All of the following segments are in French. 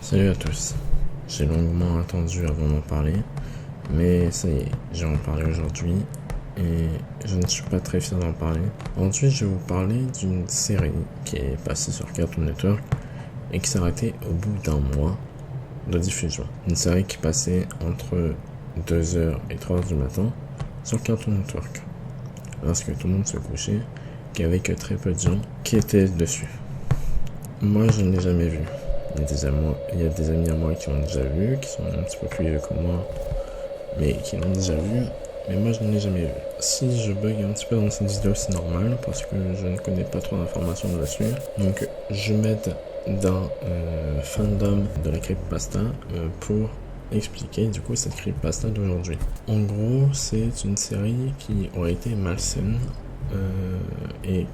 Salut à tous, j'ai longuement attendu avant d'en parler, mais ça y est, j'ai en parlé aujourd'hui et je ne suis pas très fier d'en parler. Aujourd'hui, je vais vous parler d'une série qui est passée sur Cartoon Network et qui s'est arrêtée au bout d'un mois de diffusion. Une série qui passait entre 2h et 3h du matin sur Cartoon Network, lorsque tout le monde se couchait, qu'il n'y avait que très peu de gens qui étaient dessus. Moi, je ne l'ai jamais vu. Il y a des amis à moi qui l'ont déjà vu, qui sont un petit peu plus vieux que moi, mais qui l'ont déjà vu, mais moi je ne l'ai jamais vu. Si je bug un petit peu dans cette vidéo, c'est normal, parce que je ne connais pas trop d'informations dessus. Donc je m'aide d'un fandom de la creepypasta pour expliquer du coup cette creepypasta d'aujourd'hui. En gros, c'est une série qui aurait été malsaine et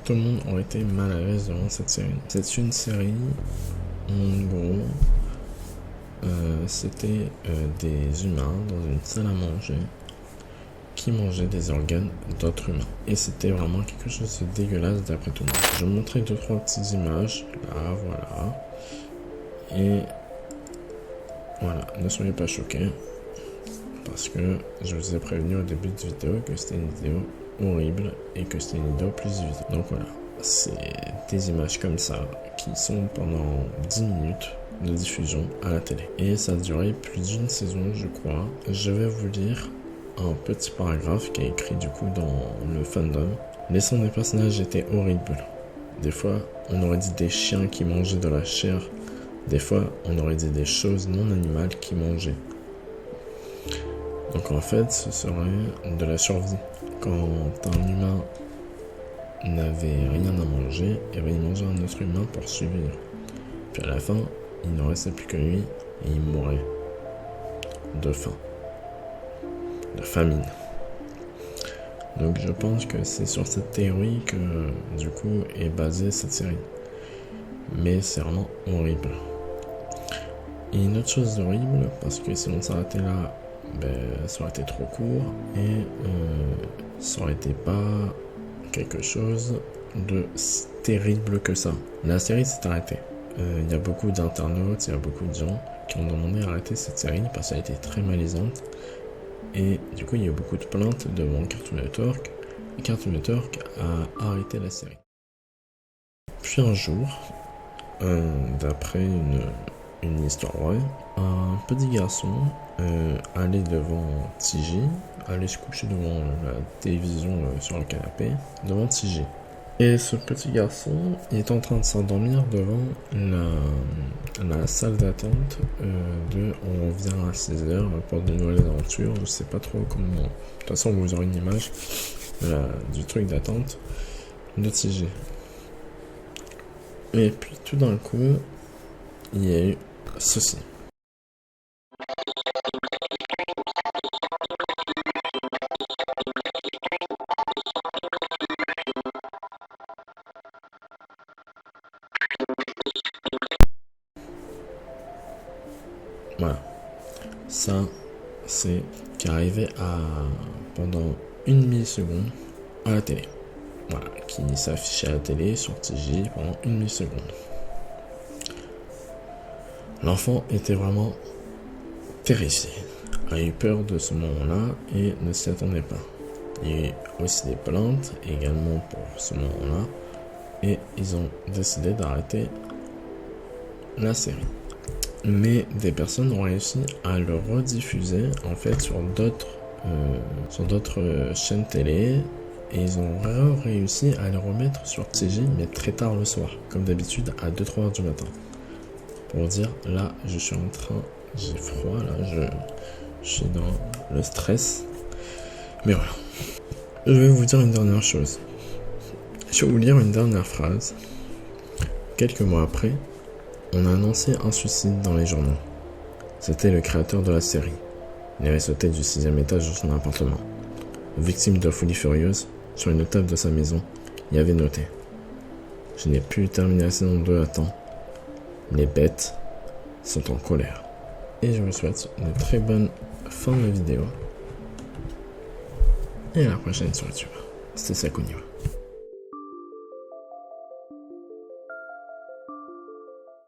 tout le monde aurait été mal à l'aise devant cette série. C'est une série, en gros, c'était des humains dans une salle à manger qui mangeaient des organes d'autres humains. Et c'était vraiment quelque chose de dégueulasse d'après tout le monde. Je vais vous montrer 2-3 petites images, là, voilà. Et voilà, ne soyez pas choqués, parce que je vous ai prévenu au début de vidéo que c'était une vidéo horrible et que c'était une vidéo plus vite. Donc voilà, c'est des images comme ça qui sont pendant 10 minutes de diffusion à la télé. Et ça a duré plus d'une saison, je crois. Je vais vous lire un petit paragraphe qui est écrit du coup dans le fandom. Les sons des personnages étaient horribles. Des fois, on aurait dit des chiens qui mangeaient de la chair. Des fois, on aurait dit des choses non animales qui mangeaient. Donc en fait, ce serait de la survie. Quand un humain n'avait rien à manger, et bien il mangeait un autre humain pour survivre. Puis à la fin, il ne restait plus que lui et il mourait de faim, de famine. Donc je pense que c'est sur cette théorie que du coup est basée cette série. Mais c'est vraiment horrible. Et une autre chose horrible, parce que si on s'arrêtait là, ça aurait été trop court et ça aurait été pas quelque chose de terrible que ça. La série s'est arrêtée. Il y a beaucoup d'internautes, il y a beaucoup de gens qui ont demandé à arrêter cette série parce qu'elle était très malaisante. Et du coup, il y a eu beaucoup de plaintes devant Cartoon Network. Et Cartoon Network a arrêté la série. Puis un jour, d'après une histoire vraie, un petit garçon allait devant TJ, allait se coucher devant la télévision sur le canapé, devant TJ. Et ce petit garçon est en train de s'endormir devant la salle d'attente on revient à 6h pour de nouvelles aventures. Je sais pas trop comment. De toute façon, vous aurez une image du truc d'attente de TJ. Et puis tout d'un coup, il y a eu ceci. Voilà. Ça, c'est qui arrivait pendant une milliseconde à la télé. Voilà, qui s'affichait à la télé sur TJ pendant une milliseconde. L'enfant était vraiment terrifié, a eu peur de ce moment-là et ne s'y attendait pas. Il y a eu aussi des plaintes également pour ce moment-là et ils ont décidé d'arrêter la série. Mais des personnes ont réussi à le rediffuser en fait sur d'autres chaînes télé et ils ont réussi à le remettre sur TJ mais très tard le soir, comme d'habitude à 2-3 heures du matin. Pour dire, là je suis en train, j'ai froid, là je suis dans le stress. Mais voilà. Je vais vous dire une dernière chose. Je vais vous lire une dernière phrase. Quelques mois après, on a annoncé un suicide dans les journaux. C'était le créateur de la série. Il avait sauté du 6e étage de son appartement. Victime de folie furieuse, sur une table de sa maison, il avait noté: je n'ai pu terminer la saison 2 à temps. Les bêtes sont en colère. Et je vous souhaite une très bonne fin de vidéo. Et à la prochaine sur YouTube. C'était Sakuniwa.